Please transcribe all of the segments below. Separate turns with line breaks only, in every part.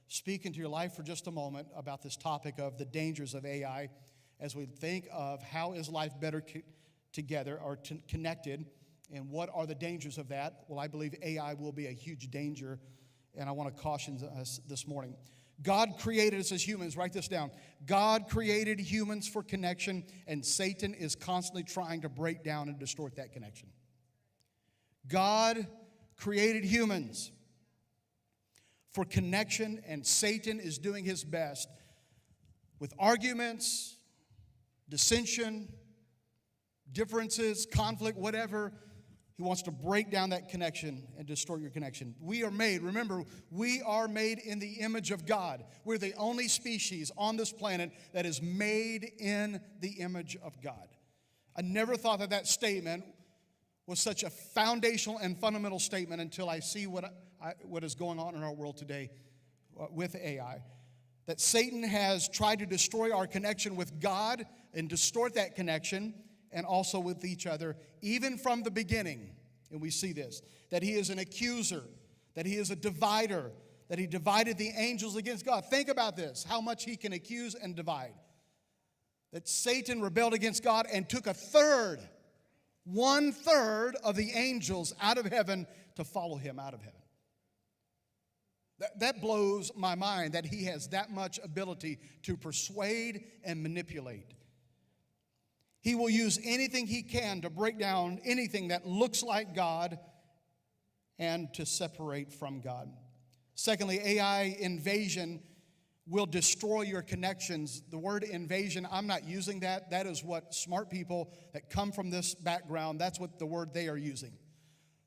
speak into your life for just a moment about this topic of the dangers of AI as we think of how is life better together or connected, and what are the dangers of that. Well, I believe AI will be a huge danger, and I want to caution us this morning. God created us as humans. Write this down. God created humans for connection, and Satan is constantly trying to break down and distort that connection. God created humans for connection, and Satan is doing his best with arguments, dissension, differences, conflict, whatever. He wants to break down that connection and distort your connection. We are made, remember, we are made in the image of God. We're the only species on this planet that is made in the image of God. I never thought that statement was such a foundational and fundamental statement until I see what is going on in our world today with AI. That Satan has tried to destroy our connection with God and distort that connection, and also with each other, even from the beginning. And we see this, that he is an accuser, that he is a divider, that he divided the angels against God. Think about this, how much he can accuse and divide. That Satan rebelled against God and took 1/3 of the angels out of heaven to follow him out of heaven. That blows my mind, that he has that much ability to persuade and manipulate. He will use anything he can to break down anything that looks like God and to separate from God. Secondly, AI invasion will destroy your connections. The word invasion, I'm not using that. That is what smart people that come from this background, that's what the word they are using.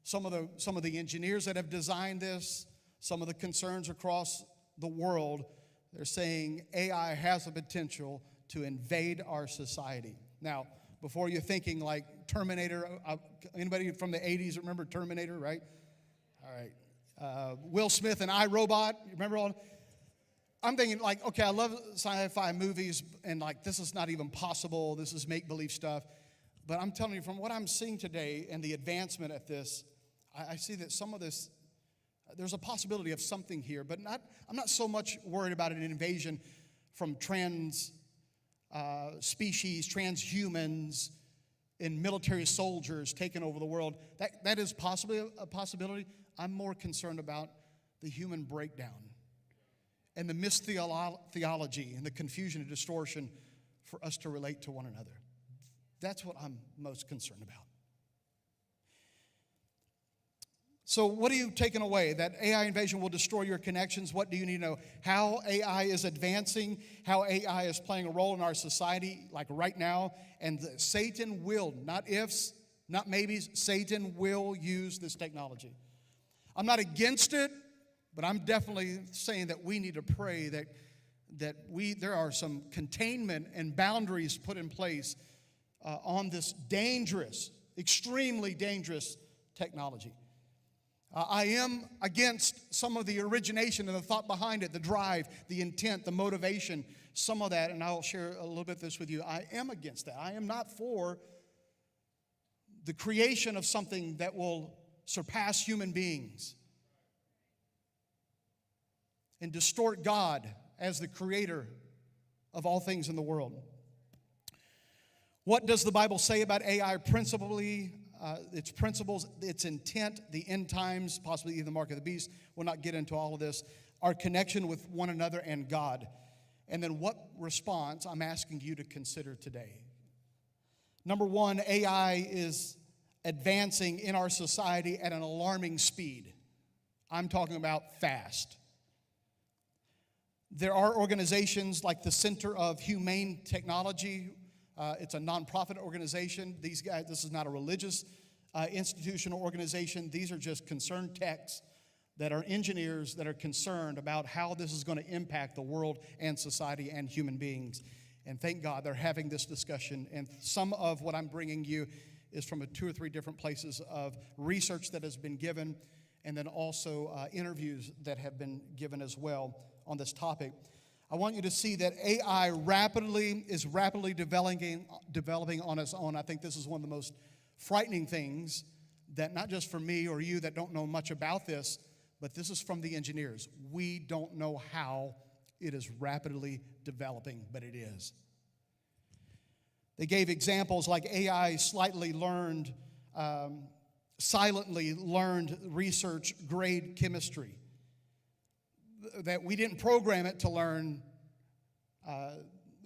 Some of the engineers that have designed this, some of the concerns across the world, they're saying AI has the potential to invade our society. Now, before you're thinking like Terminator, anybody from the 80s remember Terminator, right? All right. Will Smith and iRobot, you remember all? I'm thinking like, okay, I love sci-fi movies, and like this is not even possible. This is make-believe stuff. But I'm telling you, from what I'm seeing today and the advancement at this, I see that some of this, there's a possibility of something here, but I'm not so much worried about an invasion from species, transhumans, and military soldiers taking over the world. That is possibly a possibility. I'm more concerned about the human breakdown and the mistheology and the confusion and distortion for us to relate to one another. That's what I'm most concerned about. So what are you taking away? That AI invasion will destroy your connections. What do you need to know? How AI is advancing, how AI is playing a role in our society, like right now. And Satan will, not ifs, not maybes, Satan will use this technology. I'm not against it, but I'm definitely saying that we need to pray that there are some containment and boundaries put in place on this dangerous, extremely dangerous technology. I am against some of the origination and the thought behind it, the drive, the intent, the motivation, some of that, and I'll share a little bit of this with you. I am against that. I am not for the creation of something that will surpass human beings and distort God as the creator of all things in the world. What does the Bible say about AI principally? Its principles, its intent, the end times, possibly even the mark of the beast. We'll not get into all of this. Our connection with one another and God. And then what response I'm asking you to consider today. Number one, AI is advancing in our society at an alarming speed. I'm talking about fast. There are organizations like the Center of Humane Technology. It's a nonprofit organization. These guys, this is not a religious institutional organization. These are just concerned techs that are engineers that are concerned about how this is going to impact the world and society and human beings. And thank God they're having this discussion. And some of what I'm bringing you is from 2 or 3 different places of research that has been given, and then also interviews that have been given as well on this topic. I want you to see that AI is rapidly developing on its own. I think this is one of the most frightening things that not just for me or you that don't know much about this, but this is from the engineers. We don't know how it is rapidly developing, but it is. They gave examples like AI silently learned research-grade chemistry. That we didn't program it to learn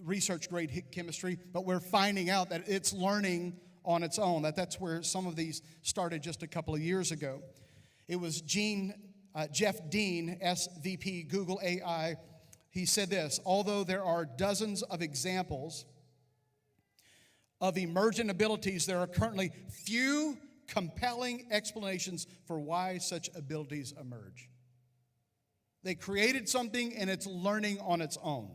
research-grade chemistry, but we're finding out that it's learning on its own. That's where some of these started just a couple of years ago. It was Jeff Dean, SVP, Google AI. He said this: although there are dozens of examples of emergent abilities, there are currently few compelling explanations for why such abilities emerge. They created something and it's learning on its own.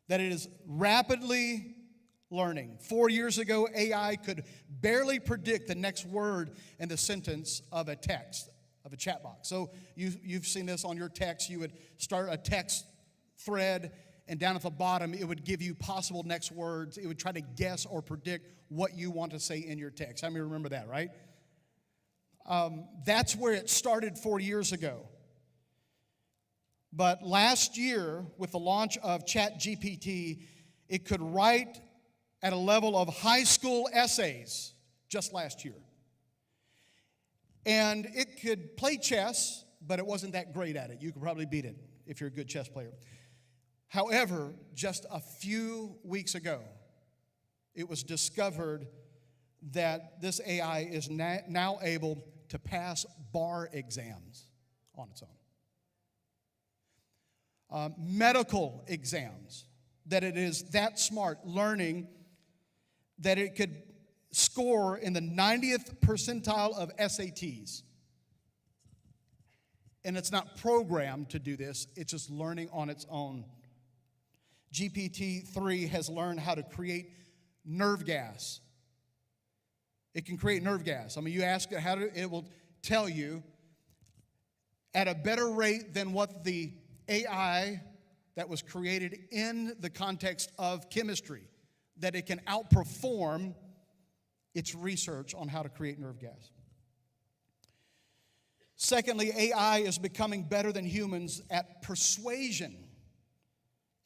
That it is rapidly learning. 4 years ago, AI could barely predict the next word in the sentence of a text, of a chat box. So you've seen this on your text. You would start a text thread, and down at the bottom, it would give you possible next words. It would try to guess or predict what you want to say in your text. How many remember that, right? That's where it started 4 years ago. But last year, with the launch of ChatGPT, it could write at a level of high school essays just last year. And it could play chess, but it wasn't that great at it. You could probably beat it if you're a good chess player. However, just a few weeks ago, it was discovered that this AI is now able to pass bar exams on its own. Medical exams, that it is that smart, learning that it could score in the 90th percentile of SATs. And it's not programmed to do this, it's just learning on its own. GPT-3 has learned how to create nerve gas. It can create nerve gas. I mean, you ask it it will tell you at a better rate than what the AI that was created in the context of chemistry, that it can outperform its research on how to create nerve gas. Secondly, AI is becoming better than humans at persuasion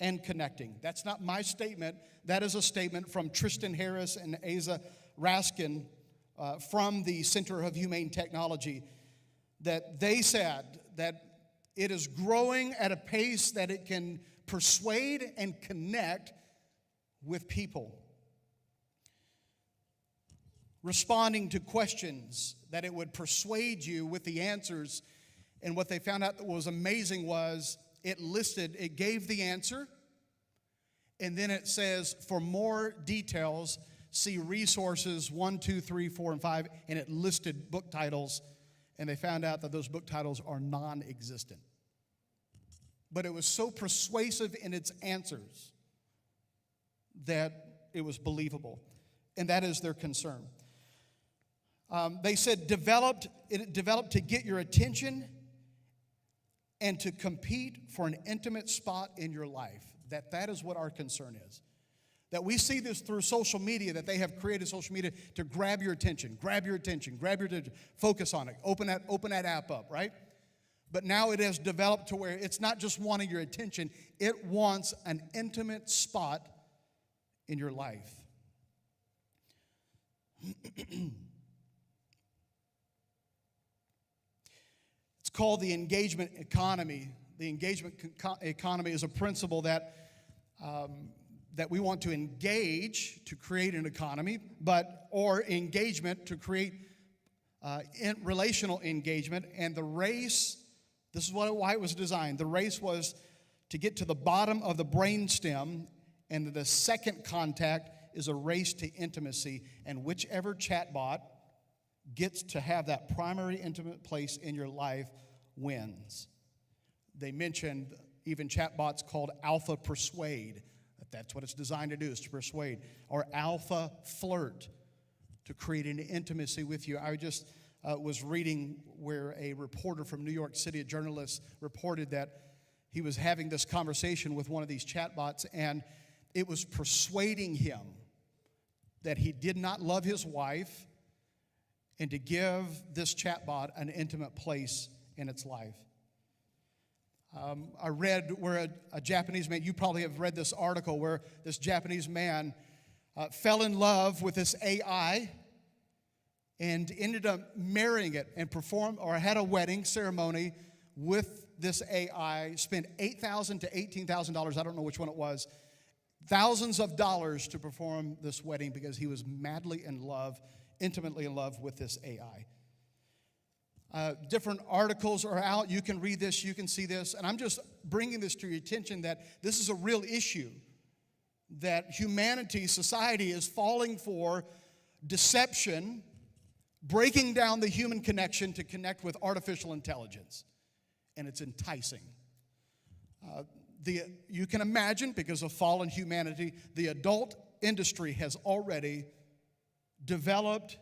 and connecting. That's not my statement. That is a statement from Tristan Harris and Asa Raskin from the Center of Humane Technology, that they said that it is growing at a pace that it can persuade and connect with people. Responding to questions, that it would persuade you with the answers. And what they found out that was amazing was it gave the answer, and then it says, for more details, see resources 1, 2, 3, 4, and 5, and it listed book titles, and they found out that those book titles are non-existent. But it was so persuasive in its answers that it was believable, and that is their concern. They said it developed to get your attention and to compete for an intimate spot in your life. That is what our concern is. That we see this through social media, that they have created social media to grab your attention, focus on it, open that app up, right? But now it has developed to where it's not just wanting your attention, it wants an intimate spot in your life. It's called the engagement economy. The engagement economy is a principle that we want to engage to create an economy, or engagement to create relational engagement. And the race, this is why it was designed. The race was to get to the bottom of the brainstem, and the second contact is a race to intimacy. And whichever chatbot gets to have that primary intimate place in your life wins. They mentioned even chatbots called Alpha Persuade. That's what it's designed to do, is to persuade. Or Alpha Flirt, to create an intimacy with you. I just was reading where a reporter from New York City, a journalist, reported that he was having this conversation with one of these chatbots, and it was persuading him that he did not love his wife and to give this chatbot an intimate place in its life. I read where a Japanese man, you probably have read this article where this Japanese man fell in love with this AI and ended up marrying it and performed or had a wedding ceremony with this AI, spent $8,000 to $18,000, I don't know which one it was, thousands of dollars to perform this wedding because he was madly in love, intimately in love with this AI. Different articles are out. You can read this, you can see this. And I'm just bringing this to your attention that this is a real issue, that humanity, society is falling for deception, breaking down the human connection to connect with artificial intelligence. And it's enticing. You can imagine, because of fallen humanity, the adult industry has already developed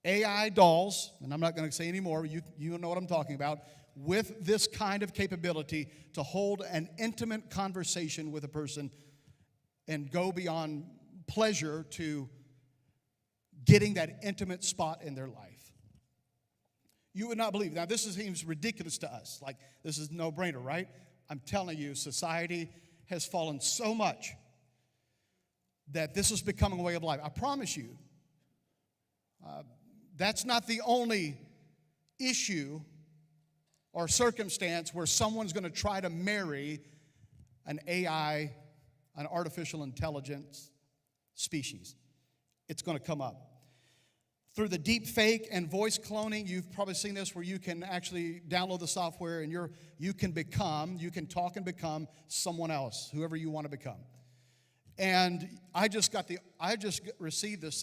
AI dolls, and I'm not going to say any more, you know what I'm talking about, with this kind of capability to hold an intimate conversation with a person and go beyond pleasure to getting that intimate spot in their life. You would not believe. Now, this seems ridiculous to us. Like, this is no brainer, right? I'm telling you, society has fallen so much that this is becoming a way of life. I promise you. That's not the only issue or circumstance where someone's going to try to marry an AI, an artificial intelligence species. It's going to come up. Through the deep fake and voice cloning, you've probably seen this where you can actually download the software and you can talk and become someone else, whoever you want to become. And I just received this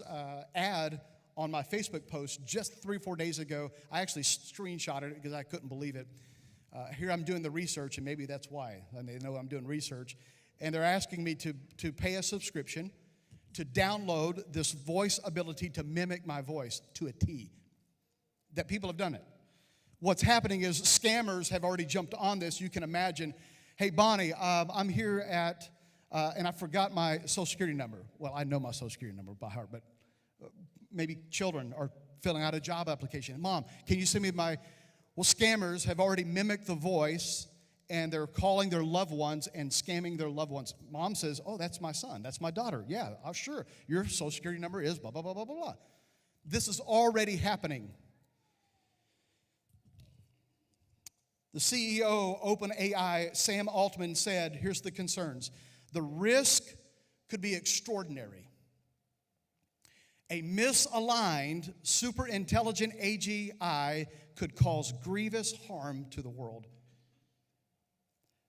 ad on my Facebook post just 3-4 days ago. I actually screenshotted it because I couldn't believe it. Here I'm doing the research, and maybe that's why. And they know I'm doing research. And they're asking me to pay a subscription to download this voice ability to mimic my voice to a T. That people have done it. What's happening is scammers have already jumped on this. You can imagine, hey, Bonnie, I'm here at, and I forgot my Social Security number. Well, I know my Social Security number by heart, but maybe children are filling out a job application. Mom, can you send me well, scammers have already mimicked the voice, and they're calling their loved ones and scamming their loved ones. Mom says, oh, that's my son, that's my daughter. Yeah, sure, your Social Security number is blah, blah, blah, blah, blah, blah. This is already happening. The CEO, OpenAI, Sam Altman, said, here's the concerns. The risk could be extraordinary. A misaligned, super intelligent AGI could cause grievous harm to the world.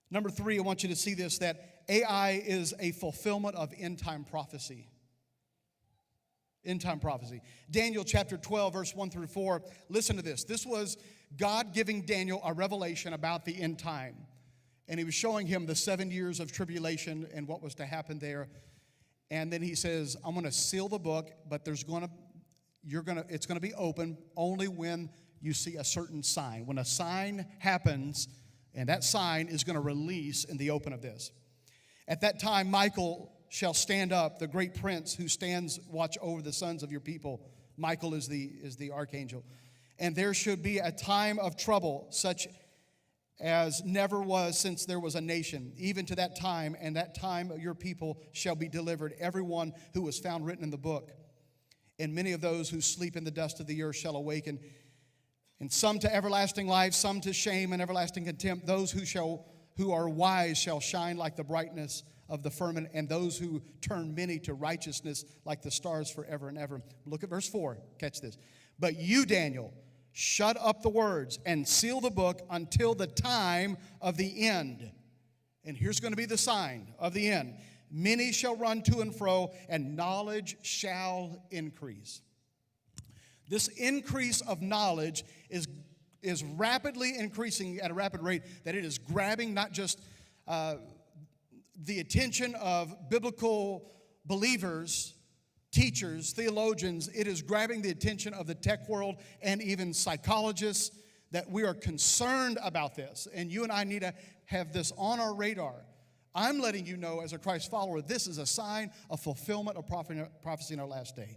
Number 3, I want you to see this, that AI is a fulfillment of end-time prophecy. End-time prophecy. Daniel chapter 12, verse 1 through 4. Listen to this. This was God giving Daniel a revelation about the end time. And he was showing him the 7 years of tribulation and what was to happen there. And then he says, I'm going to seal the book, but it's going to be open only when you see a certain sign. When a sign happens, and that sign is going to release in the open of this. At that time, Michael shall stand up, the great prince who stands watch over the sons of your people. Michael is the archangel. And there should be a time of trouble, such as never was since there was a nation, even to that time, and that time your people shall be delivered, everyone who was found written in the book. And many of those who sleep in the dust of the earth shall awaken, and some to everlasting life, some to shame and everlasting contempt. Those who are wise shall shine like the brightness of the firmament, and those who turn many to righteousness like the stars forever and ever. Look at verse 4. Catch this. But you, Daniel, shut up the words and seal the book until the time of the end. And here's going to be the sign of the end. Many shall run to and fro, and knowledge shall increase. This increase of knowledge is rapidly increasing at a rapid rate, that it is grabbing not just the attention of biblical believers, teachers, theologians. It is grabbing the attention of the tech world and even psychologists, that we are concerned about this. And you and I need to have this on our radar. I'm letting you know, as a Christ follower, this is a sign of fulfillment of prophecy in our last day.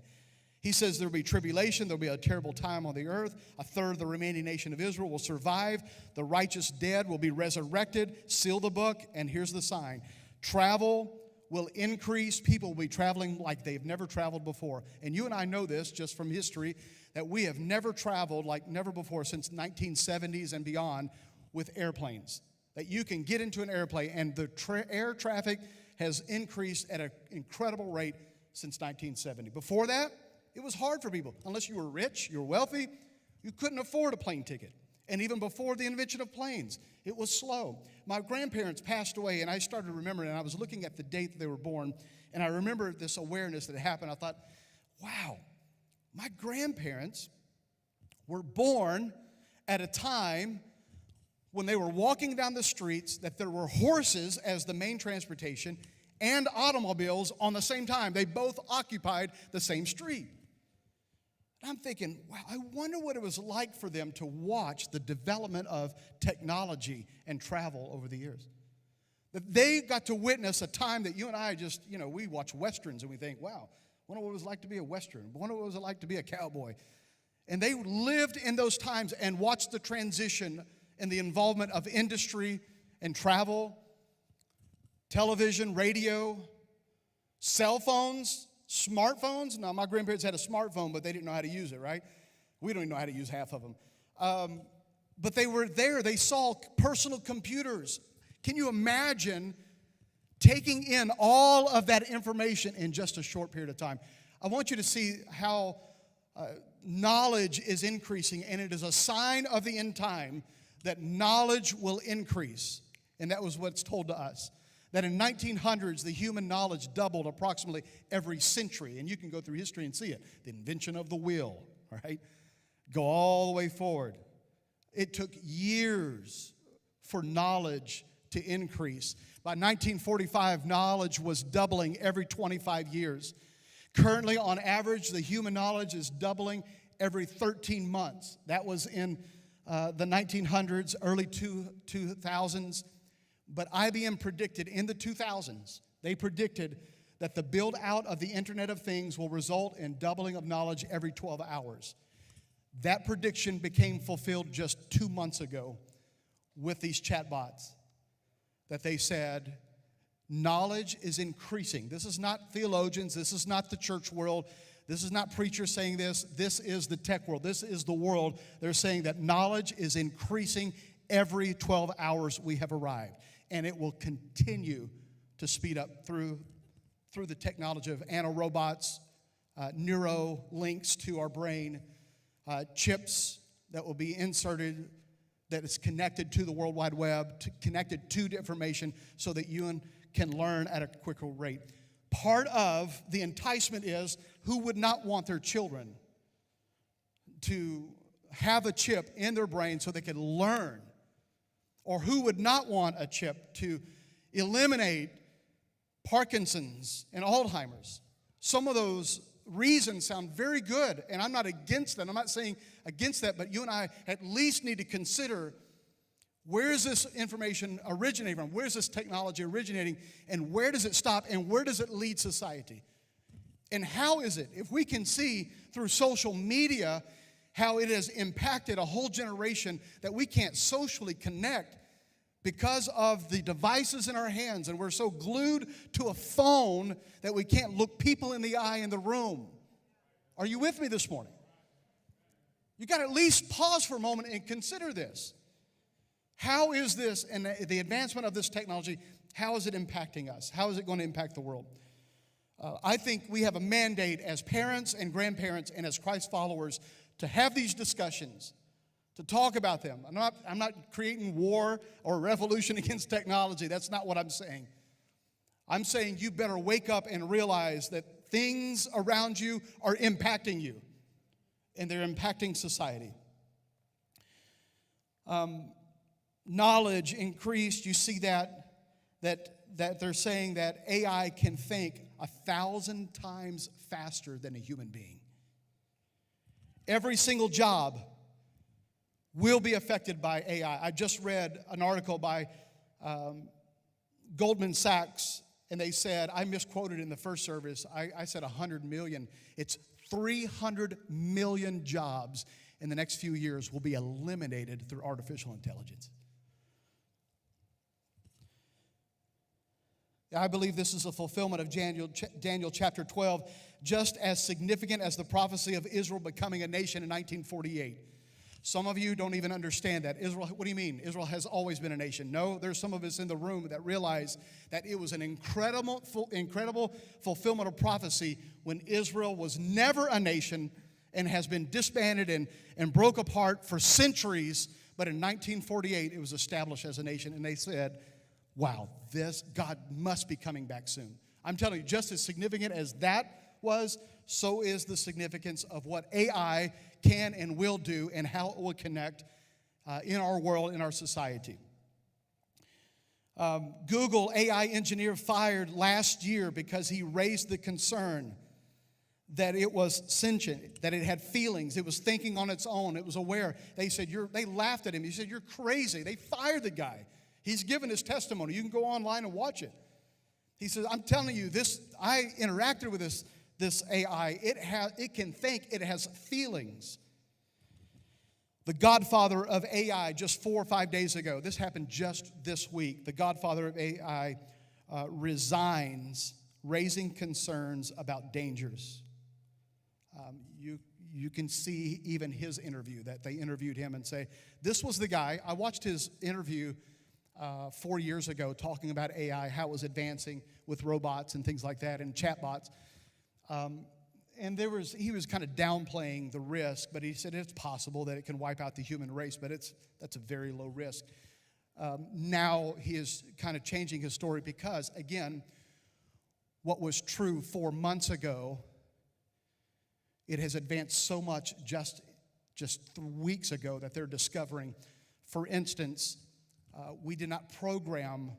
He says there will be tribulation, there will be a terrible time on the earth. A third of the remaining nation of Israel will survive. The righteous dead will be resurrected. Seal the book, and here's the sign. Travel will increase. People will be traveling like they've never traveled before. And you and I know this just from history, that we have never traveled like never before since 1970s and beyond with airplanes. That you can get into an airplane, and the air traffic has increased at an incredible rate since 1970. Before that, it was hard for people. Unless you were rich, you were wealthy, you couldn't afford a plane ticket. And even before the invention of planes, it was slow. My grandparents passed away, and I started remembering, and I was looking at the date that they were born, and I remember this awareness that happened. I thought, wow, my grandparents were born at a time when they were walking down the streets, that there were horses as the main transportation and automobiles on the same time. They both occupied the same street. And I'm thinking, wow, I wonder what it was like for them to watch the development of technology and travel over the years. That they got to witness a time that you and I just, we watch Westerns and we think, wow, wonder what it was like to be a Western. Wonder what it was like to be a cowboy. And they lived in those times and watched the transition and the involvement of industry and travel, television, radio, cell phones, smartphones. Now, my grandparents had a smartphone, but they didn't know how to use it, right? We don't even know how to use half of them. But they were there. They saw personal computers. Can you imagine taking in all of that information in just a short period of time? I want you to see how knowledge is increasing, and it is a sign of the end time that knowledge will increase. And that was what's told to us. That in 1900s, the human knowledge doubled approximately every century. And you can go through history and see it. The invention of the wheel, all right? Go all the way forward. It took years for knowledge to increase. By 1945, knowledge was doubling every 25 years. Currently, on average, the human knowledge is doubling every 13 months. That was in the 1900s, early 2000s. But IBM predicted in the 2000s, they predicted that the build out of the Internet of Things will result in doubling of knowledge every 12 hours. That prediction became fulfilled just 2 months ago with these chatbots, that they said knowledge is increasing. This is not theologians. This is not the church world. This is not preachers saying this. This is the tech world. This is the world. They're saying that knowledge is increasing every 12 hours we have arrived. And it will continue to speed up through the technology of nanorobots, neuro links to our brain, chips that will be inserted that is connected to the World Wide Web, connected to information so that you can learn at a quicker rate. Part of the enticement is, who would not want their children to have a chip in their brain so they can learn? Or who would not want a chip to eliminate Parkinson's and Alzheimer's? Some of those reasons sound very good, and I'm not against that. I'm not saying against that, but you and I at least need to consider, where is this information originating from? Where is this technology originating? And where does it stop? And where does it lead society? And how is it? If we can see through social media how it has impacted a whole generation, that we can't socially connect because of the devices in our hands, and we're so glued to a phone that we can't look people in the eye in the room. Are you with me this morning? You got to at least pause for a moment and consider this. How is this, and the advancement of this technology, how is it impacting us? How is it going to impact the world? I think we have a mandate as parents and grandparents and as Christ followers to have these discussions, to talk about them. I'm not creating war or revolution against technology. That's not what I'm saying. I'm saying you better wake up and realize that things around you are impacting you, and they're impacting society. Knowledge increased. You see that they're saying that AI can think 1,000 times faster than a human being. Every single job will be affected by AI. I just read an article by Goldman Sachs, and they said, I misquoted in the first service, I said 100 million. It's 300 million jobs in the next few years will be eliminated through artificial intelligence. I believe this is a fulfillment of Daniel chapter 12, just as significant as the prophecy of Israel becoming a nation in 1948. Some of you don't even understand that. Israel, what do you mean? Israel has always been a nation. No, there's some of us in the room that realize that it was an incredible fulfillment of prophecy when Israel was never a nation and has been disbanded and broke apart for centuries. But in 1948, it was established as a nation, and they said, wow, God must be coming back soon. I'm telling you, just as significant as that was, so is the significance of what AI can and will do and how it will connect in our world, in our society. Google AI engineer fired last year because he raised the concern that it was sentient, that it had feelings, it was thinking on its own, it was aware. They laughed at him. He said, "You're crazy." They fired the guy. He's given his testimony. You can go online and watch it. He says, "I'm telling you, I interacted with this AI. It can think. It has feelings." The godfather of AI, just 4 or 5 days ago, this happened just this week. The godfather of AI resigns, raising concerns about dangers. You can see even his interview, that they interviewed him and say, this was the guy. I watched his interview 4 years ago talking about AI, how it was advancing with robots and things like that and chatbots. And he was kind of downplaying the risk, but he said it's possible that it can wipe out the human race, but that's a very low risk. Now he is kind of changing his story because, again, what was true 4 months ago, it has advanced so much just 3 weeks ago that they're discovering. For instance, we did not program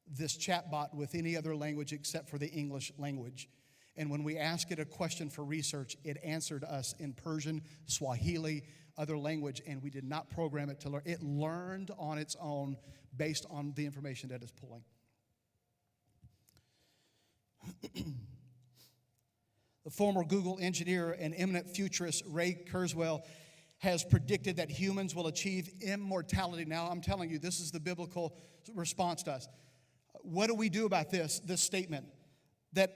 this chatbot with any other language except for the English language. And when we asked it a question for research, it answered us in Persian, Swahili, other language, and we did not program it to learn. It learned on its own based on the information that it's pulling. The former Google engineer and eminent futurist Ray Kurzweil has predicted that humans will achieve immortality. Now, I'm telling you, this is the biblical response to us. What do we do about this statement? That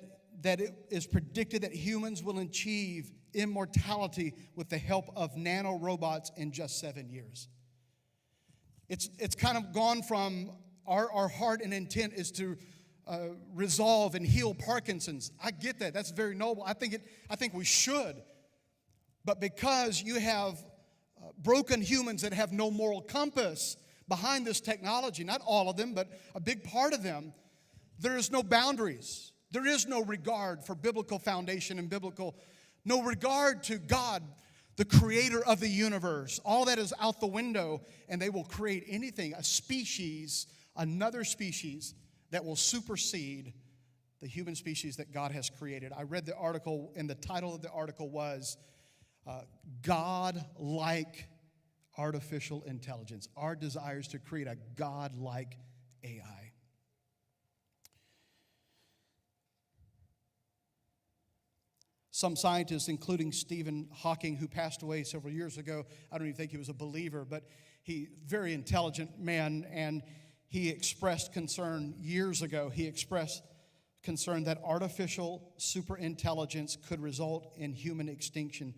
it is predicted that humans will achieve immortality with the help of nanorobots in just 7 years. It's kind of gone from our heart and intent is to resolve and heal Parkinson's. I get that. That's very noble. I think we should. But because you have broken humans that have no moral compass behind this technology, not all of them, but a big part of them, there is no boundaries. There is no regard for biblical foundation and no regard to God, the creator of the universe. All that is out the window, and they will create anything, another species that will supersede the human species that God has created. I read the article, and the title of the article was God-like artificial intelligence. Our desires to create a God-like AI. Some scientists, including Stephen Hawking, who passed away several years ago, I don't even think he was a believer, but very intelligent man, and he expressed concern years ago. He expressed concern that artificial superintelligence could result in human extinction.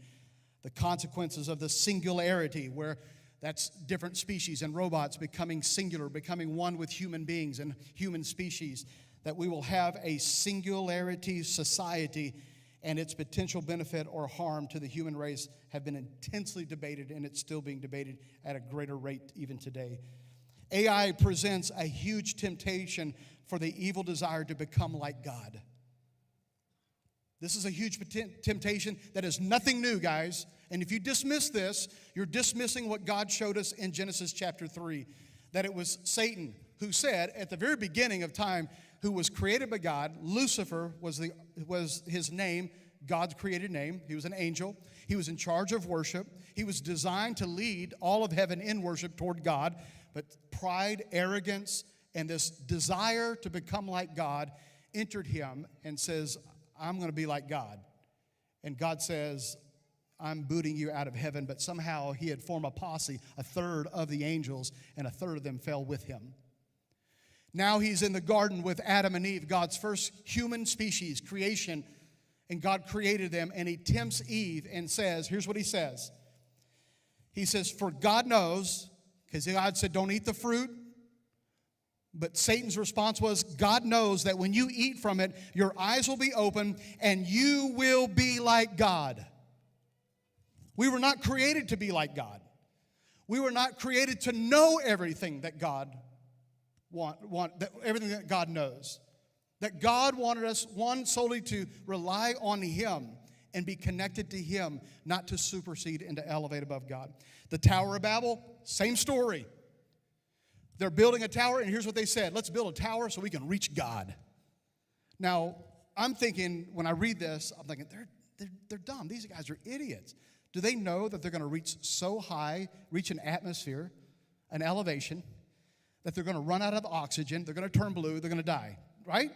The consequences of the singularity, where that's different species and robots becoming singular, becoming one with human beings and human species, that we will have a singularity society, and its potential benefit or harm to the human race have been intensely debated, and it's still being debated at a greater rate even today. AI presents a huge temptation for the evil desire to become like God. This is a huge temptation that is nothing new, guys. And if you dismiss this, you're dismissing what God showed us in Genesis chapter 3, that it was Satan who said at the very beginning of time, who was created by God. Lucifer was his name, God's created name. He was an angel. He was in charge of worship. He was designed to lead all of heaven in worship toward God. But pride, arrogance, and this desire to become like God entered him and says, I'm going to be like God. And God says, I'm booting you out of heaven, but somehow he had formed a posse, a third of the angels, and a third of them fell with him. Now he's in the garden with Adam and Eve, God's first human species, creation, and God created them, and he tempts Eve and says, here's what he says. He says, for God knows, because God said, don't eat the fruit, but Satan's response was, God knows that when you eat from it, your eyes will be open, and you will be like God. We were not created to be like God. We were not created to know everything that God everything that God knows. That God wanted us, one, solely to rely on him and be connected to him, not to supersede and to elevate above God. The Tower of Babel, same story. They're building a tower, and here's what they said. Let's build a tower so we can reach God. Now, I'm thinking, when I read this, I'm thinking, they're dumb. These guys are idiots. Do they know that they're going to reach so high, reach an atmosphere, an elevation, that they're going to run out of oxygen, they're going to turn blue, they're going to die, right?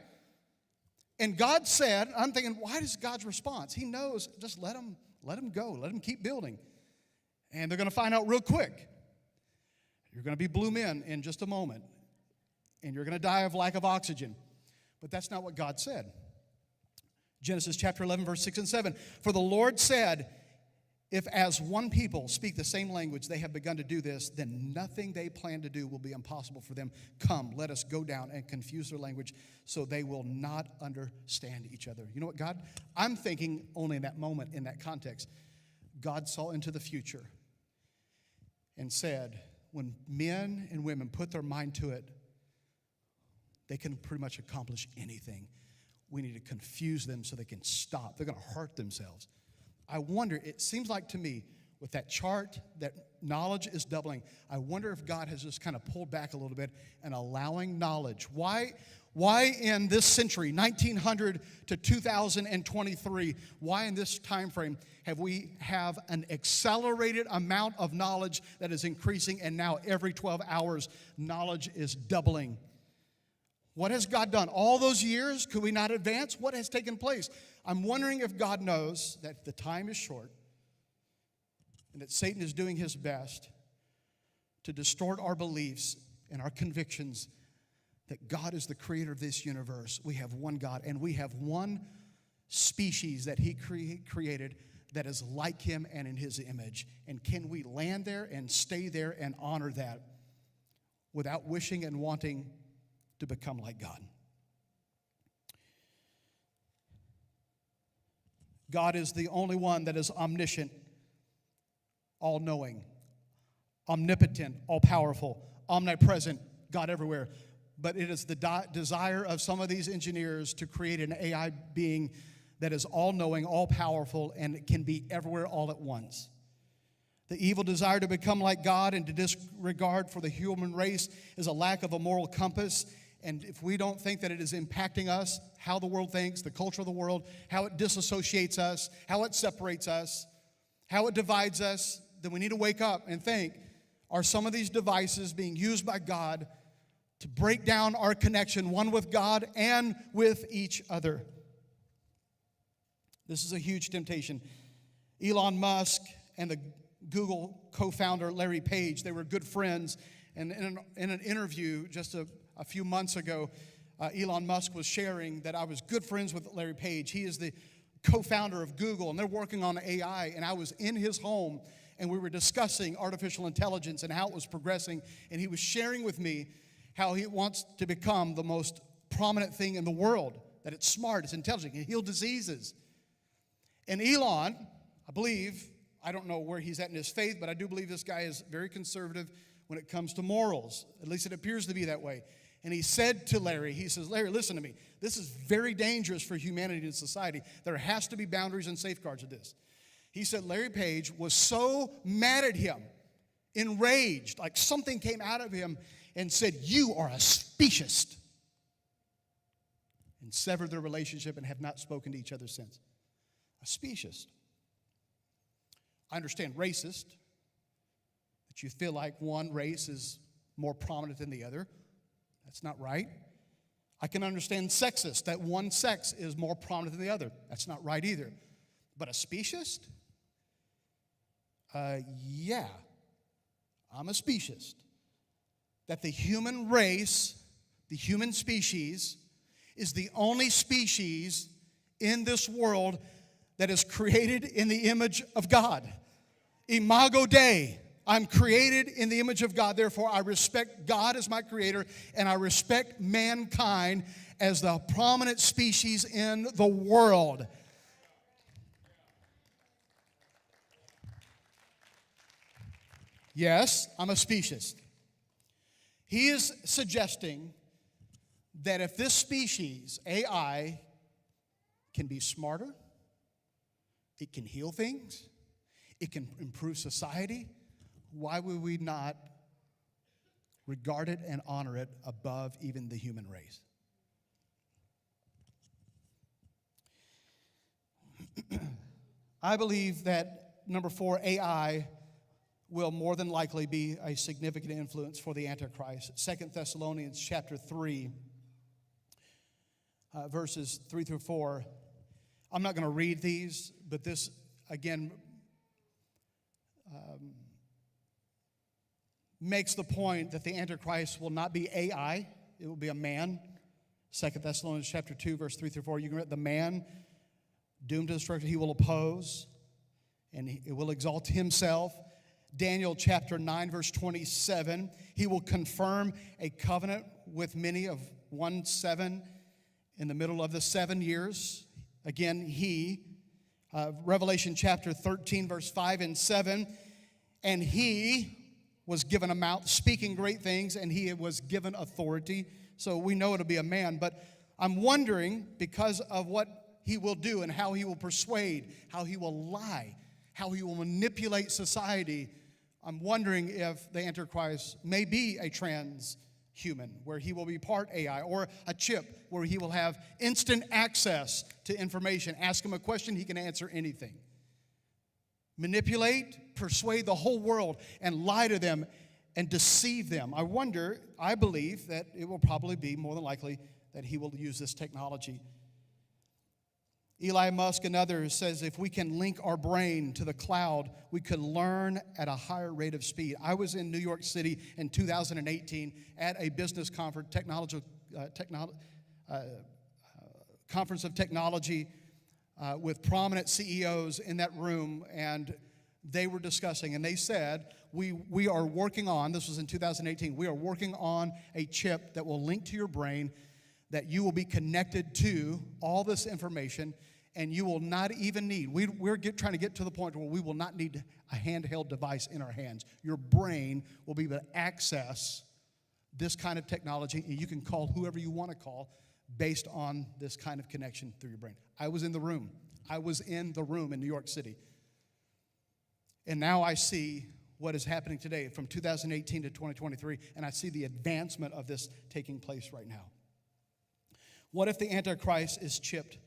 And God said, I'm thinking, why is God's response? He knows, just let them go, let them keep building. And they're going to find out real quick. You're going to be blue men in just a moment, and you're going to die of lack of oxygen. But that's not what God said. Genesis chapter 11, verse 6 and 7. For the Lord said, if as one people speak the same language they have begun to do this, then nothing they plan to do will be impossible for them. Come, let us go down and confuse their language so they will not understand each other. You know what, God? I'm thinking only in that moment, in that context, God saw into the future and said, when men and women put their mind to it, they can pretty much accomplish anything. We need to confuse them so they can stop. They're going to hurt themselves. I wonder, it seems like to me, with that chart, that knowledge is doubling. I wonder if God has just kind of pulled back a little bit and allowing knowledge. Why in this century, 1900 to 2023, why in this time frame have we have an accelerated amount of knowledge that is increasing, and now every 12 hours, knowledge is doubling? What has God done? All those years, could we not advance? What has taken place? I'm wondering if God knows that the time is short and that Satan is doing his best to distort our beliefs and our convictions that God is the creator of this universe. We have one God, and we have one species that he created that is like him and in his image. And can we land there and stay there and honor that without wishing and wanting to become like God? God is the only one that is omniscient, all-knowing, omnipotent, all-powerful, omnipresent, God everywhere. But it is the desire of some of these engineers to create an AI being that is all-knowing, all-powerful, and it can be everywhere all at once. The evil desire to become like God and to disregard for the human race is a lack of a moral compass. And if we don't think that it is impacting us, how the world thinks, the culture of the world, how it disassociates us, how it separates us, how it divides us, then we need to wake up and think, are some of these devices being used by God to break down our connection, one with God and with each other? This is a huge temptation. Elon Musk and the Google co-founder Larry Page, they were good friends. And in an interview just a few months ago, Elon Musk was sharing that I was good friends with Larry Page. He is the co-founder of Google, and they're working on AI. And I was in his home, and we were discussing artificial intelligence and how it was progressing. And he was sharing with me how he wants to become the most prominent thing in the world, that it's smart, it's intelligent, it can heal diseases. And Elon, I believe, I don't know where he's at in his faith, but I do believe this guy is very conservative when it comes to morals. At least it appears to be that way. And he said to Larry, he says, Larry, listen to me. This is very dangerous for humanity and society. There has to be boundaries and safeguards of this. He said Larry Page was so mad at him, enraged, like something came out of him and said, you are a speciesist. And severed their relationship and have not spoken to each other since. A speciesist. I understand racist, that you feel like one race is more prominent than the other. That's not right. I can understand sexist, that one sex is more prominent than the other. That's not right either. But a speciesist? Yeah, I'm a speciesist. That the human race, the human species, is the only species in this world that is created in the image of God. Imago Dei. I'm created in the image of God. Therefore, I respect God as my creator, and I respect mankind as the prominent species in the world. Yes, I'm a speciesist. He is suggesting that if this species, AI, can be smarter, it can heal things, it can improve society, why would we not regard it and honor it above even the human race? I believe that, number 4, AI will more than likely be a significant influence for the Antichrist. 2 Thessalonians chapter 3, verses 3 through 4. I'm not going to read these, but this, again, makes the point that the Antichrist will not be AI. It will be a man. 2 Thessalonians chapter 2, verse 3 through 4. You can read, the man doomed to destruction, he will oppose, and he will exalt himself. Daniel chapter 9, verse 27, he will confirm a covenant with many of 1/7 in the middle of the 7 years. Again, he. Revelation chapter 13, verse 5 and 7, and he was given a mouth speaking great things, and he was given authority. So we know it'll be a man, but I'm wondering, because of what he will do and how he will persuade, how he will lie, how he will manipulate society, I'm wondering if the Antichrist may be a transhuman, where he will be part AI, or a chip where he will have instant access to information. Ask him a question, he can answer anything. Manipulate, persuade the whole world, and lie to them and deceive them. I believe that it will probably be more than likely that he will use this technology. Elon Musk and others says if we can link our brain to the cloud, we could learn at a higher rate of speed. I was in New York City in 2018 at a business conference, conference of technology with prominent CEOs in that room, and they were discussing, and they said, we are working on, this was in 2018, we are working on a chip that will link to your brain, that you will be connected to all this information, and you will not even need, we're trying to get to the point where we will not need a handheld device in our hands. Your brain will be able to access this kind of technology, and you can call whoever you want to call based on this kind of connection through your brain. I was in the room in New York City. And now I see what is happening today from 2018 to 2023, and I see the advancement of this taking place right now. What if the Antichrist is chipped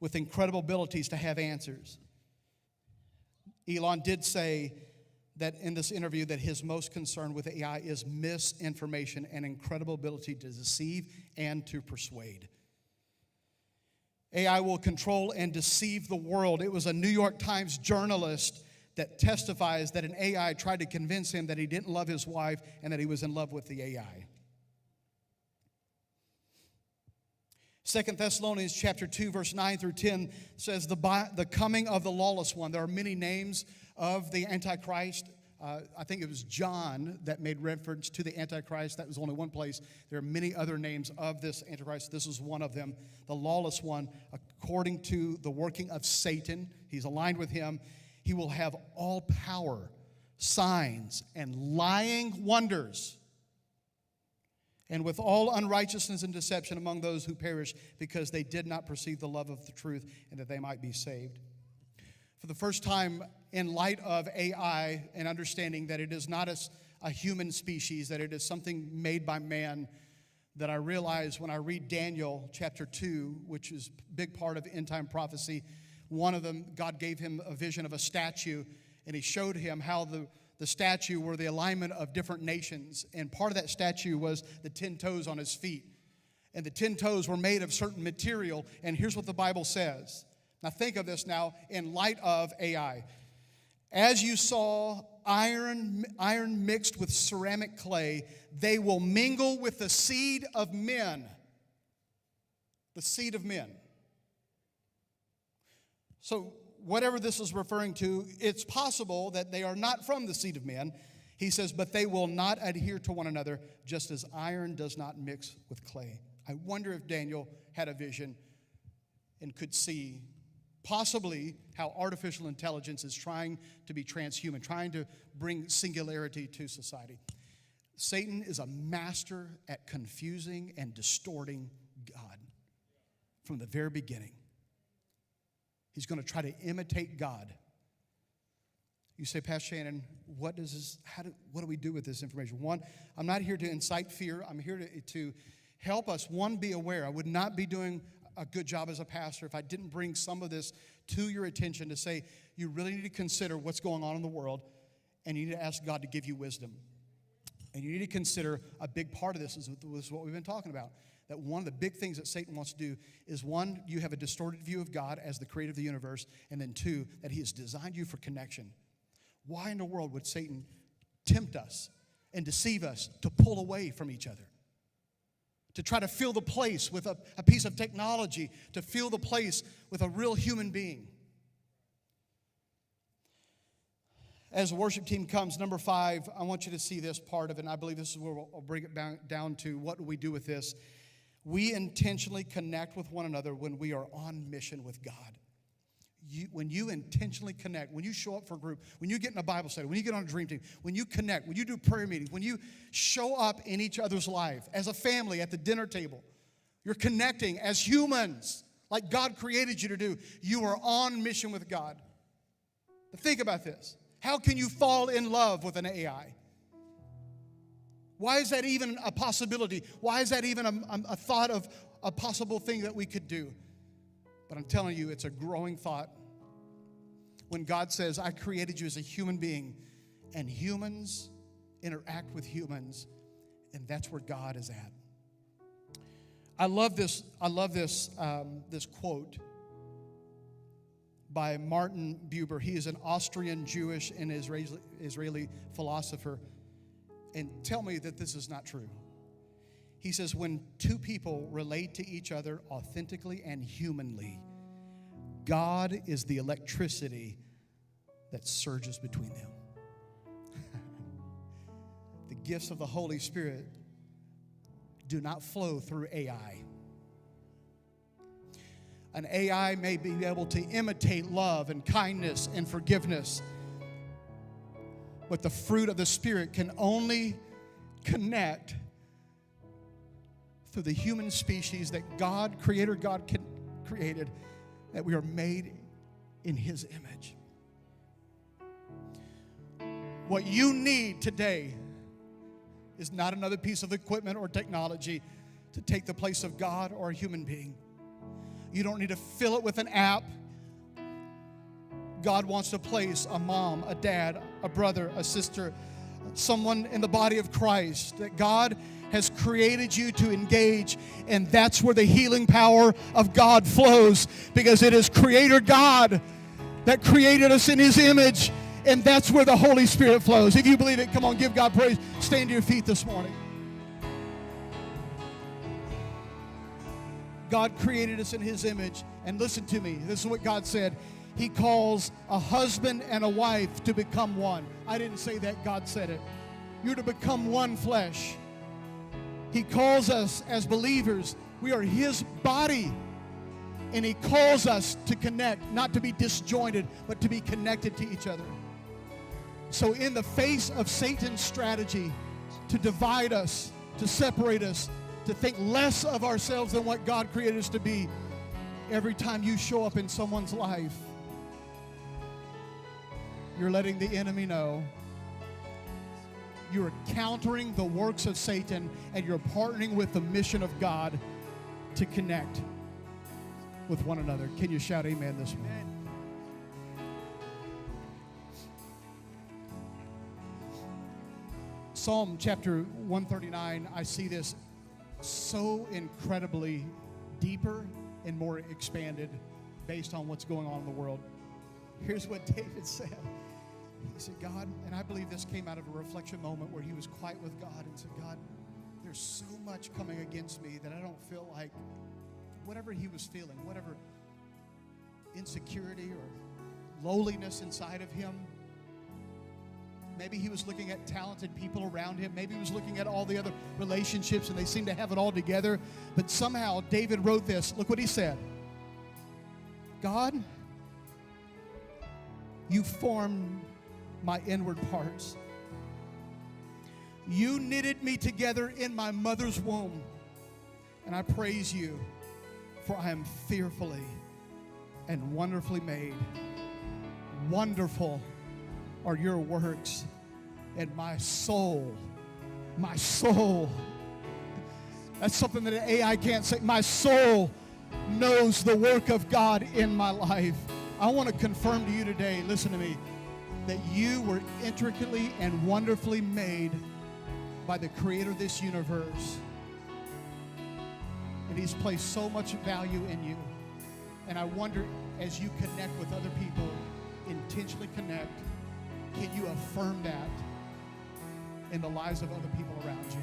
with incredible abilities to have answers? Elon did say that in this interview that his most concern with AI is misinformation and incredible ability to deceive and to persuade. AI will control and deceive the world. It was a New York Times journalist that testifies that an AI tried to convince him that he didn't love his wife and that he was in love with the AI. 2 Thessalonians chapter 2, verse 9 through 10 says the coming of the lawless one. There are many names of the Antichrist. I think it was John that made reference to the Antichrist. That was only one place. There are many other names of this Antichrist. This is one of them. The lawless one, according to the working of Satan, he's aligned with him. He will have all power, signs, and lying wonders, and with all unrighteousness and deception among those who perish, because they did not perceive the love of the truth, and that they might be saved. For the first time, in light of AI and understanding that it is not a human species, that it is something made by man, that I realize when I read Daniel chapter 2, which is a big part of end-time prophecy. One of them, God gave him a vision of a statue, and he showed him how the statue were the alignment of different nations. And part of that statue was the 10 toes on his feet. And the 10 toes were made of certain material. And here's what the Bible says, Now think of this now in light of AI. As you saw iron mixed with ceramic clay, they will mingle with the seed of men. The seed of men. So whatever this is referring to, it's possible that they are not from the seed of men. He says, but they will not adhere to one another, just as iron does not mix with clay. I wonder if Daniel had a vision and could see possibly how artificial intelligence is trying to be transhuman, trying to bring singularity to society. Satan is a master at confusing and distorting God from the very beginning. He's going to try to imitate God. You say, Pastor Shannon, what do we do with this information? One, I'm not here to incite fear. I'm here to help us, one, be aware. I would not be doing a good job as a pastor if I didn't bring some of this to your attention to say, you really need to consider what's going on in the world, and you need to ask God to give you wisdom. And you need to consider a big part of this is what we've been talking about. That one of the big things that Satan wants to do is, one, you have a distorted view of God as the creator of the universe, and then two, that he has designed you for connection. Why in the world would Satan tempt us and deceive us to pull away from each other? To try to fill the place with a piece of technology, to fill the place with a real human being. As the worship team comes, number 5, I want you to see this part of it, and I believe this is where we'll bring it down to what do we do with this. We intentionally connect with one another when we are on mission with God. When you intentionally connect, when you show up for a group, when you get in a Bible study, when you get on a dream team, when you connect, when you do prayer meetings, when you show up in each other's life, as a family at the dinner table, you're connecting as humans like God created you to do. You are on mission with God. But think about this. How can you fall in love with an AI? Why is that even a possibility? Why is that even a thought of a possible thing that we could do? But I'm telling you, it's a growing thought. When God says, I created you as a human being, and humans interact with humans, and that's where God is at. I love this quote by Martin Buber. He is an Austrian Jewish and Israeli philosopher. And tell me that this is not true. He says, when two people relate to each other authentically and humanly, God is the electricity that surges between them. The gifts of the Holy Spirit do not flow through AI. An AI may be able to imitate love and kindness and forgiveness, but the fruit of the Spirit can only connect through the human species that God, Creator God, created, that we are made in His image. What you need today is not another piece of equipment or technology to take the place of God or a human being. You don't need to fill it with an app. God wants to place a mom, a dad, a brother, a sister, someone in the body of Christ that God has created you to engage, and that's where the healing power of God flows, because it is Creator God that created us in His image, and that's where the Holy Spirit flows. If you believe it, come on, give God praise. Stand to your feet this morning. God created us in His image, and listen to me. This is what God said. He calls a husband and a wife to become one. I didn't say that, God said it. You're to become one flesh. He calls us as believers. We are His body. And He calls us to connect, not to be disjointed, but to be connected to each other. So in the face of Satan's strategy to divide us, to separate us, to think less of ourselves than what God created us to be, every time you show up in someone's life, you're letting the enemy know you're countering the works of Satan, and you're partnering with the mission of God to connect with one another. Can you shout amen this morning? Psalm chapter 139, I see this so incredibly deeper and more expanded. based on what's going on in the world. Here's what David said. He said, God, and I believe this came out of a reflection moment where he was quiet with God and said, God, there's so much coming against me that I don't feel like whatever he was feeling, whatever insecurity or lowliness inside of him. Maybe he was looking at talented people around him. Maybe he was looking at all the other relationships and they seemed to have it all together. But somehow David wrote this. Look what he said. God, you formed my inward parts. You knitted me together in my mother's womb. And I praise you, for I am fearfully and wonderfully made. Wonderful are your works, and my soul, that's something that AI can't say. My soul knows the work of God in my life. I want to confirm to you today, listen to me, that you were intricately and wonderfully made by the creator of this universe. And he's placed so much value in you. And I wonder, as you connect with other people, intentionally connect, can you affirm that in the lives of other people around you?